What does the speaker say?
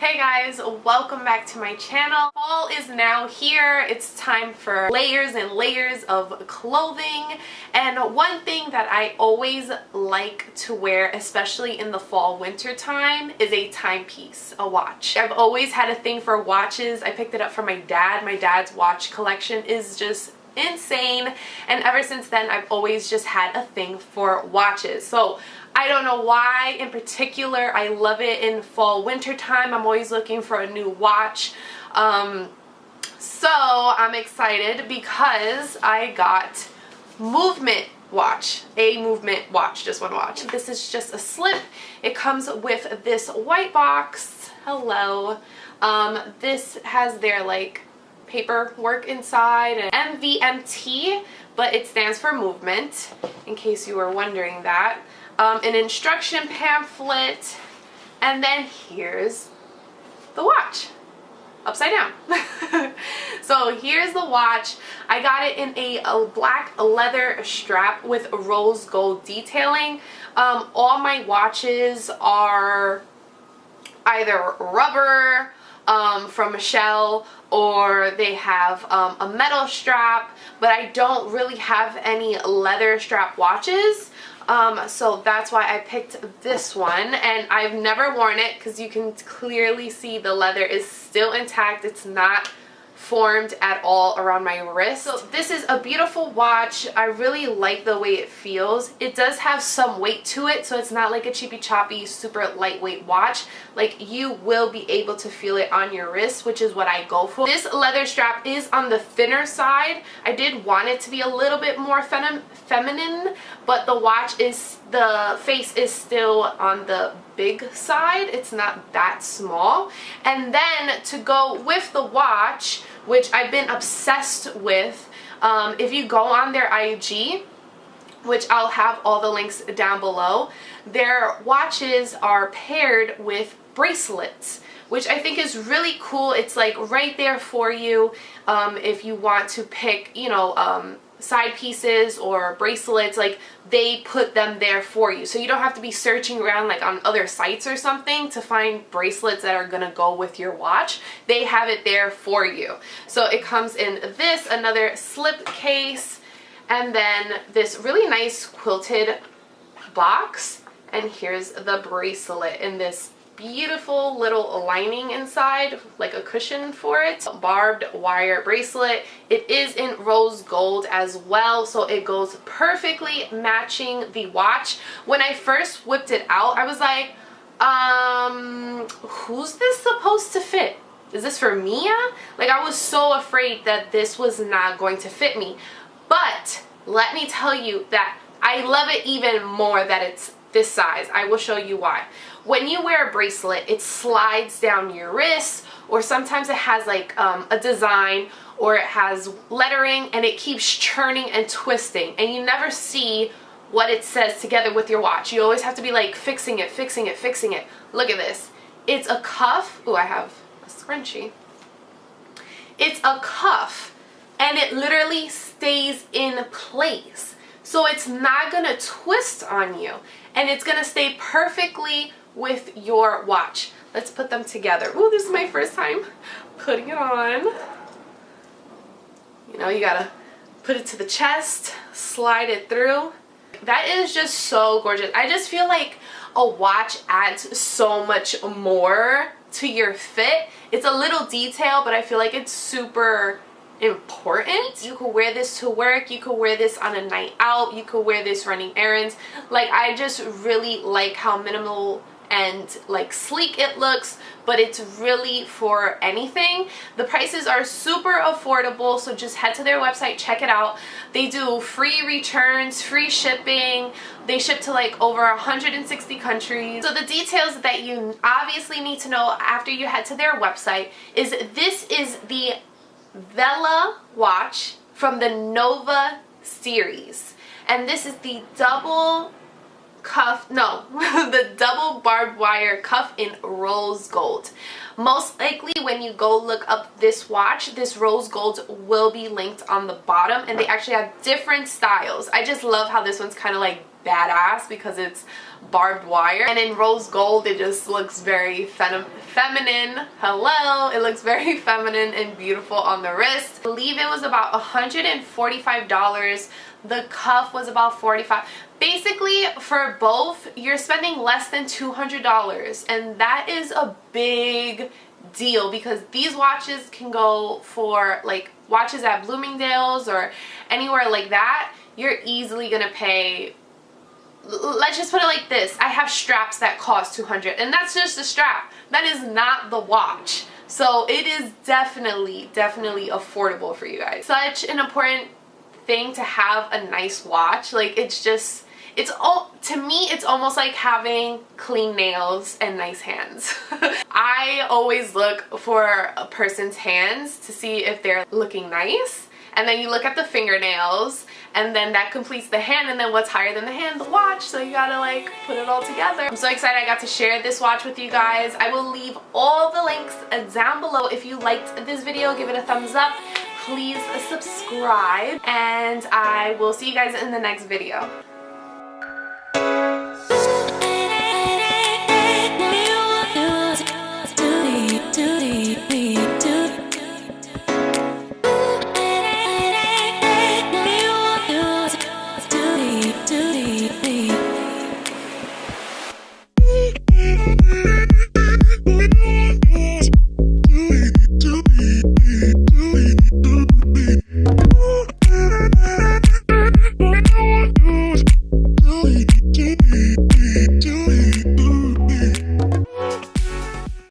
Hey guys, welcome back to my channel. Fall is now here. It's time for layers and layers of clothing, and one thing that I always like to wear, especially in the fall winter time, is a timepiece, a watch. I've always had a thing for watches. I picked it up from my dad. My dad's watch collection is just insane, and ever since then I've always just had a thing for watches. So I don't know why in particular I love it in fall winter time. I'm always looking for a new watch. So I'm excited because I got Mvmt watch, a Mvmt watch, just one watch. This is just a slip. It comes with this white box. Hello. This has their like paperwork inside, and Mvmt, but it stands for movement, in case you were wondering that. An instruction pamphlet, and then here's the watch upside down. So here's the watch. I got it in a black leather strap with rose gold detailing. All my watches are either rubber from Michelle, or they have a metal strap, but I don't really have any leather strap watches. So that's why I picked this one, and I've never worn it because you can clearly see the leather is still intact. It's not formed at all around my wrist. So this is a beautiful watch. I really like the way it feels. It does have some weight to it, so it's not like a cheapy choppy super lightweight watch. Like, you will be able to feel it on your wrist, which is what I go for. This leather strap is on the thinner side. I did want it to be a little bit more feminine, but the face is still on the big side. It's not that small. And then to go with the watch, which I've been obsessed with, if you go on their IG, which I'll have all the links down below, their watches are paired with bracelets, which I think is really cool. It's like right there for you if you want to pick, you know, side pieces or bracelets. Like, they put them there for you, so you don't have to be searching around like on other sites or something to find bracelets that are gonna go with your watch. They have it there for you. So it comes in this, another slip case, and then this really nice quilted box, and here's the bracelet in this beautiful little lining inside, like a cushion for it. Barbed wire bracelet. It is in rose gold as well, so it goes perfectly matching the watch. When I first whipped it out, I was like, who's this supposed to fit? Is this for Mia? Like, I was so afraid that this was not going to fit me. But let me tell you that I love it even more that it's this size. I will show you why. When you wear a bracelet, it slides down your wrist, or sometimes it has like a design, or it has lettering, and it keeps churning and twisting, and you never see what it says together with your watch. You always have to be like fixing it, fixing it, fixing it. Look at this. It's a cuff. Ooh, I have a scrunchie. It's a cuff, and it literally stays in place. So it's not gonna twist on you, and it's gonna stay perfectly with your watch. Let's put them together. Ooh, this is my first time putting it on. You know, you gotta put it to the chest, slide it through. That is just so gorgeous. I just feel like a watch adds so much more to your fit. It's a little detail, but I feel like it's super important. You could wear this to work, you could wear this on a night out, you could wear this running errands. Like, I just really like how minimal and like sleek it looks, but it's really for anything. The prices are super affordable, so just head to their website, check it out. They do free returns, free shipping. They ship to like over 160 countries. So the details that you obviously need to know after you head to their website is this is the VELA watch from the Nova series, and this is the double cuff, no, the double barbed wire cuff in rose gold. Most likely when you go look up this watch, this rose gold will be linked on the bottom, and they actually have different styles. I just love how this one's kind of like badass because it's barbed wire, and in rose gold it just looks very feminine. Hello, it looks very feminine and beautiful on the wrist. I believe it was about $145. The cuff was about $45. Basically, for both, you're spending less than $200, and that is a big deal because these watches can go for like watches at Bloomingdale's or anywhere like that. You're easily gonna pay, let's just put it like this, I have straps that cost $200, and that's just a strap. That is not the watch. So it is definitely affordable for you guys. Such an important thing to have a nice watch. Like, it's just, to me it's almost like having clean nails and nice hands. I always look for a person's hands to see if they're looking nice, and then you look at the fingernails, and then that completes the hand, and then what's higher than the hand? The watch. So you gotta like put it all together. I'm so excited I got to share this watch with you guys. I will leave all the links down below. If you liked this video, give it a thumbs up. Please subscribe, and I will see you guys in the next video.